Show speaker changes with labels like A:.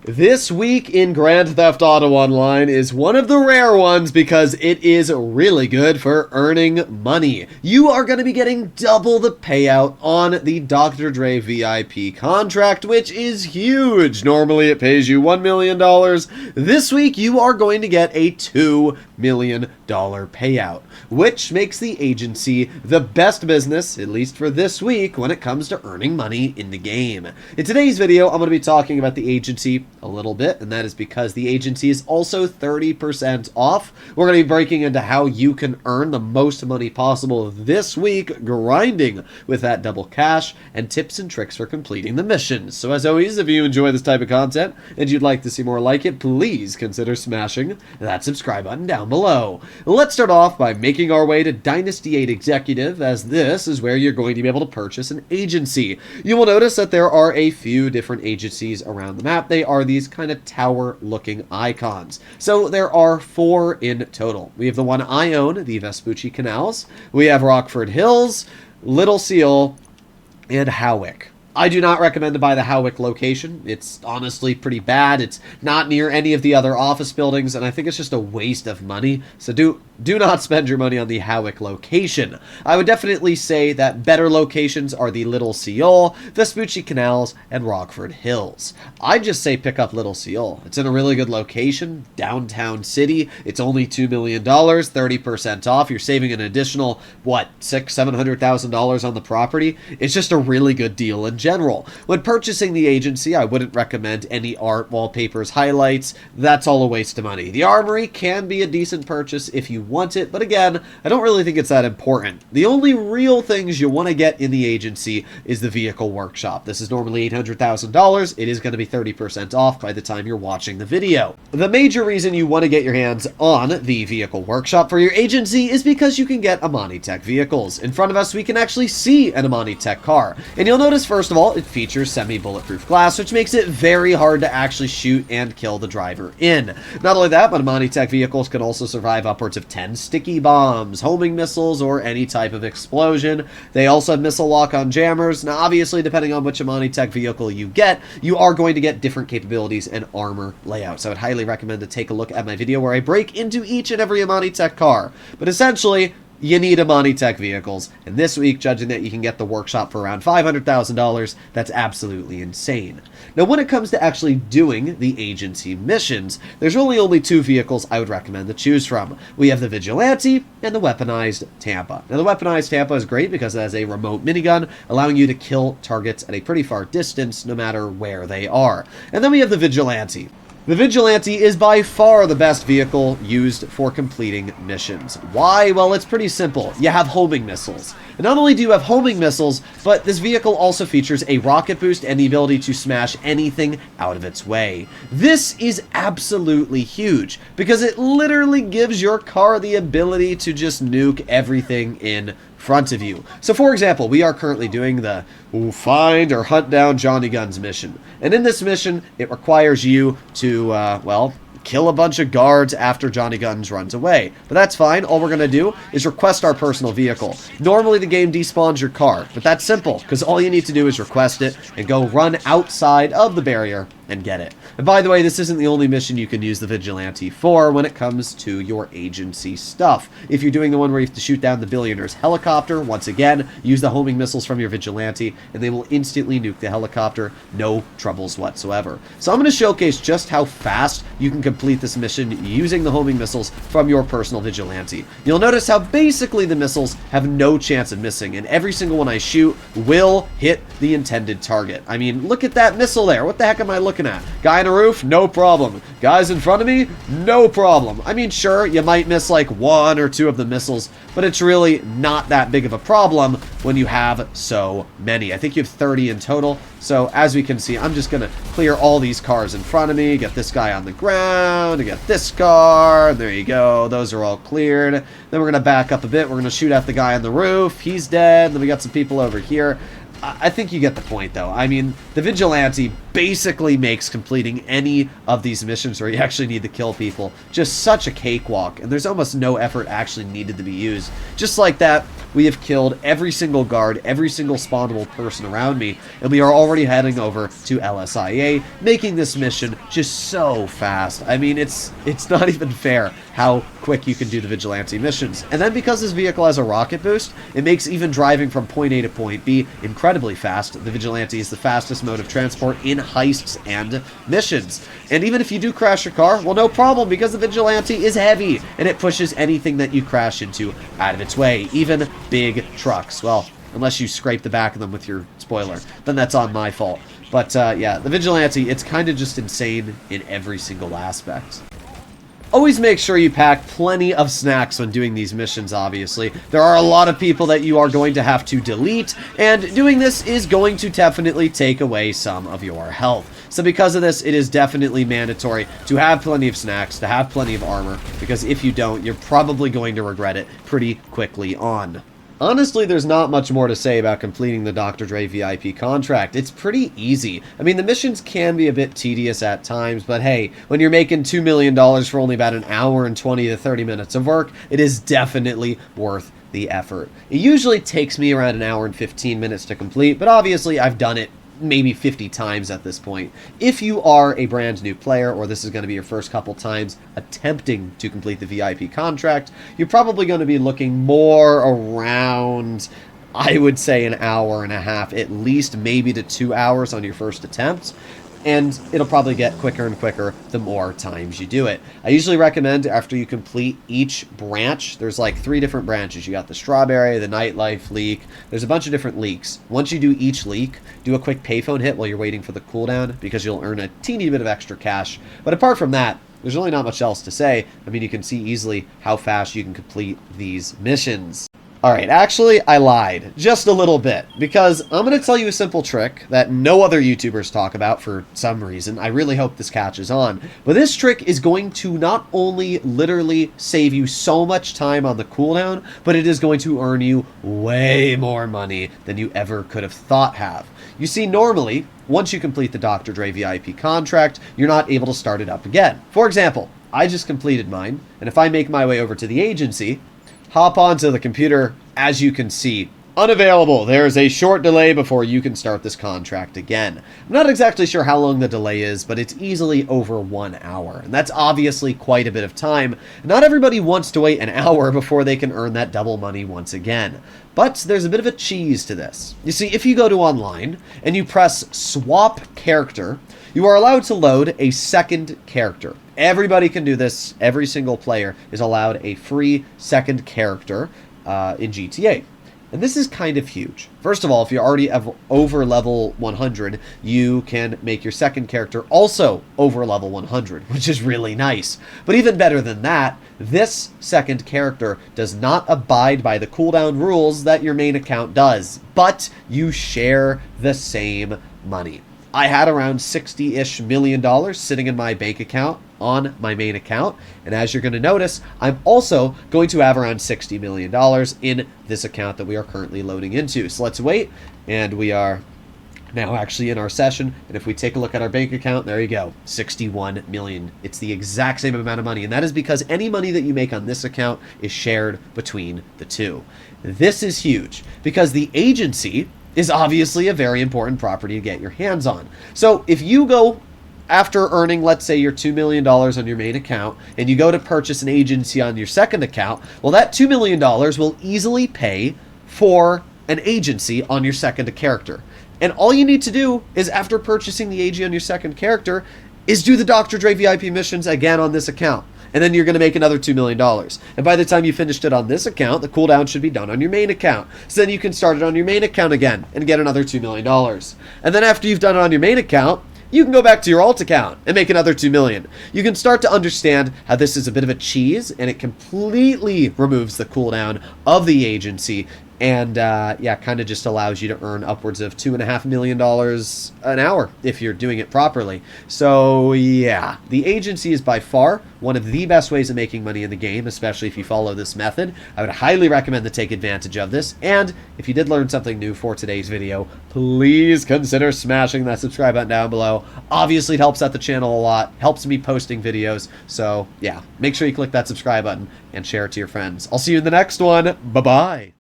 A: This week in Grand Theft Auto Online is one of the rare ones because it is really good for earning money. You are going to be getting double the payout on the Dr. Dre VIP contract, which is huge. Normally it pays you $1 million. This week you are going to get a $2 million payout, which makes the agency the best business, at least for this week, when it comes to earning money in the game. In today's video, I'm going to be talking about the agency a little bit, and that is because the agency is also 30% off. We're going to be breaking into how you can earn the most money possible this week, grinding with that double cash, and tips and tricks for completing the missions. So as always, if you enjoy this type of content and you'd like to see more like it, please consider smashing that subscribe button down below. Let's start off by making our way to Dynasty 8 Executive, as this is where you're going to be able to purchase an agency. You will notice that there are a few different agencies around the map. They are these kind of tower-looking icons. So there are 4 in total. We have the one I own, the Vespucci Canals. We have Rockford Hills, Little Seal, and Howick. I do not recommend to buy the Howick location. It's honestly pretty bad. It's not near any of the other office buildings, and I think it's just a waste of money. So do not spend your money on the Howick location. I would definitely say that better locations are the Little Seoul, Vespucci Canals, and Rockford Hills. I'd just say pick up Little Seoul. It's in a really good location, downtown city. It's only $2 million, 30% off. You're saving an additional, what, $700,000 on the property? It's just a really good deal in general. When purchasing the agency, I wouldn't recommend any art, wallpapers, highlights. That's all a waste of money. The armory can be a decent purchase if you want it, but again, I don't really think it's that important. The only real things you want to get in the agency is the vehicle workshop. This is normally $800,000. It is going to be 30% off by the time you're watching the video. The major reason you want to get your hands on the vehicle workshop for your agency is because you can get Amani Tech vehicles. In front of us, we can actually see an Amani Tech car. And you'll notice, first of all, it features semi-bulletproof glass, which makes it very hard to actually shoot and kill the driver in. Not only that, but Amani Tech vehicles can also survive upwards of 10 sticky bombs, homing missiles, or any type of explosion. They also have missile lock on jammers. Now, obviously, depending on which Amani Tech vehicle you get, you are going to get different capabilities and armor layouts. I would highly recommend to take a look at my video where I break into each and every Amani Tech car. But essentially, you need Amani Tech vehicles, and this week, judging that you can get the workshop for around $500,000, that's absolutely insane. Now, when it comes to actually doing the agency missions, there's really only 2 vehicles I would recommend to choose from. We have the Vigilante and the Weaponized Tampa. Now, the Weaponized Tampa is great because it has a remote minigun, allowing you to kill targets at a pretty far distance, no matter where they are. And then we have the Vigilante. The Vigilante is by far the best vehicle used for completing missions. Why? Well, it's pretty simple. You have homing missiles. And not only do you have homing missiles, but this vehicle also features a rocket boost and the ability to smash anything out of its way. This is absolutely huge because it literally gives your car the ability to just nuke everything in front of you. So for example, we are currently doing the find or hunt down Johnny Guns mission. And in this mission, it requires you to, well, kill a bunch of guards after Johnny Guns runs away. But that's fine. All we're going to do is request our personal vehicle. Normally the game despawns your car, but that's simple because all you need to do is request it and go run outside of the barrier and get it. And by the way, this isn't the only mission you can use the Vigilante for when it comes to your agency stuff. If you're doing the one where you have to shoot down the billionaire's helicopter, once again, use the homing missiles from your Vigilante, and they will instantly nuke the helicopter, no troubles whatsoever. So I'm going to showcase just how fast you can complete this mission using the homing missiles from your personal Vigilante. You'll notice how basically the missiles have no chance of missing, and every single one I shoot will hit the intended target. I mean, look at that missile there. What the heck am I looking at? Guy on a roof? No problem. Guys in front of me? No problem. I mean, sure, you might miss like 1 or 2 of the missiles, but it's really not that big of a problem when you have so many. I think you have 30 in total. So as we can see, I'm just going to clear all these cars in front of me, get this guy on the ground, get this car, there you go, those are all cleared. Then we're going to back up a bit, we're going to shoot at the guy on the roof, he's dead, then we got some people over here. I think you get the point, though. I mean, the Vigilante basically makes completing any of these missions where you actually need to kill people just such a cakewalk, and there's almost no effort actually needed to be used. Just like that, we have killed every single guard, every single spawnable person around me, and we are already heading over to LSIA, making this mission just so fast. I mean, it's not even fair how quick you can do the Vigilante missions. And then because this vehicle has a rocket boost, it makes even driving from point A to point B incredibly fast. The Vigilante is the fastest mode of transport in heists and missions. And even if you do crash your car, well, no problem, because the Vigilante is heavy, and it pushes anything that you crash into out of its way, even big trucks. Well, unless you scrape the back of them with your spoiler, then that's on my fault. But yeah, the Vigilante, it's kind of just insane in every single aspect. Always make sure you pack plenty of snacks when doing these missions, obviously. There are a lot of people that you are going to have to delete, and doing this is going to definitely take away some of your health. So because of this, it is definitely mandatory to have plenty of snacks, to have plenty of armor, because if you don't, you're probably going to regret it pretty quickly on. Honestly, there's not much more to say about completing the Dr. Dre VIP contract. It's pretty easy. I mean, the missions can be a bit tedious at times, but hey, when you're making $2 million for only about an hour and 20 to 30 minutes of work, it is definitely worth the effort. It usually takes me around an hour and 15 minutes to complete, but obviously I've done it maybe 50 times at this point. If you are a brand new player, or this is going to be your first couple times attempting to complete the VIP contract, you're probably going to be looking more around, I would say, an hour and a half, at least maybe to 2 hours on your first attempt. And it'll probably get quicker and quicker the more times you do it. I usually recommend after you complete each branch, there's like 3 different branches. You got the strawberry, the nightlife leak. There's a bunch of different leaks. Once you do each leak, do a quick payphone hit while you're waiting for the cooldown, because you'll earn a teeny bit of extra cash. But apart from that, there's really not much else to say. I mean, you can see easily how fast you can complete these missions. Alright, actually, I lied. Just a little bit. Because I'm going to tell you a simple trick that no other YouTubers talk about for some reason. I really hope this catches on. But this trick is going to not only literally save you so much time on the cooldown, but it is going to earn you way more money than you ever could have thought have. You see, normally, once you complete the Dr. Dre VIP contract, you're not able to start it up again. For example, I just completed mine, and if I make my way over to the agency, hop onto the computer, as you can see, unavailable. There is a short delay before you can start this contract again. I'm not exactly sure how long the delay is, but it's easily over 1 hour. And that's obviously quite a bit of time. Not everybody wants to wait an hour before they can earn that double money once again. But there's a bit of a cheese to this. You see, if you go to online and you press swap character, you are allowed to load a second character. Everybody can do this. Every single player is allowed a free second character in GTA. And this is kind of huge. First of all, if you already have over level 100, you can make your second character also over level 100, which is really nice. But even better than that, this second character does not abide by the cooldown rules that your main account does, but you share the same money. I had around $60-ish million sitting in my bank account on my main account, and as you're going to notice, I'm also going to have around $60 million in this account that we are currently loading into. So let's wait, and we are now actually in our session, and if we take a look at our bank account, there you go, 61 million. It's the exact same amount of money, and that is because any money that you make on this account is shared between the two. This is huge, because the agency is obviously a very important property to get your hands on. So if you go after earning, let's say, your $2 million on your main account, and you go to purchase an agency on your second account, well, that $2 million will easily pay for an agency on your second character. And all you need to do is, after purchasing the AG on your second character, is do the Dr. Dre VIP missions again on this account. And then you're going to make another $2 million. And by the time you finished it on this account, the cooldown should be done on your main account. So then you can start it on your main account again and get another $2 million. And then after you've done it on your main account, you can go back to your alt account and make another $2 million. You can start to understand how this is a bit of a cheese, and it completely removes the cooldown of the agency And yeah, kind of just allows you to earn upwards of $2.5 million an hour if you're doing it properly. So yeah, the agency is by far one of the best ways of making money in the game, especially if you follow this method. I would highly recommend to take advantage of this. And if you did learn something new for today's video, please consider smashing that subscribe button down below. Obviously, it helps out the channel a lot, helps me posting videos. So yeah, make sure you click that subscribe button and share it to your friends. I'll see you in the next one. Bye-bye.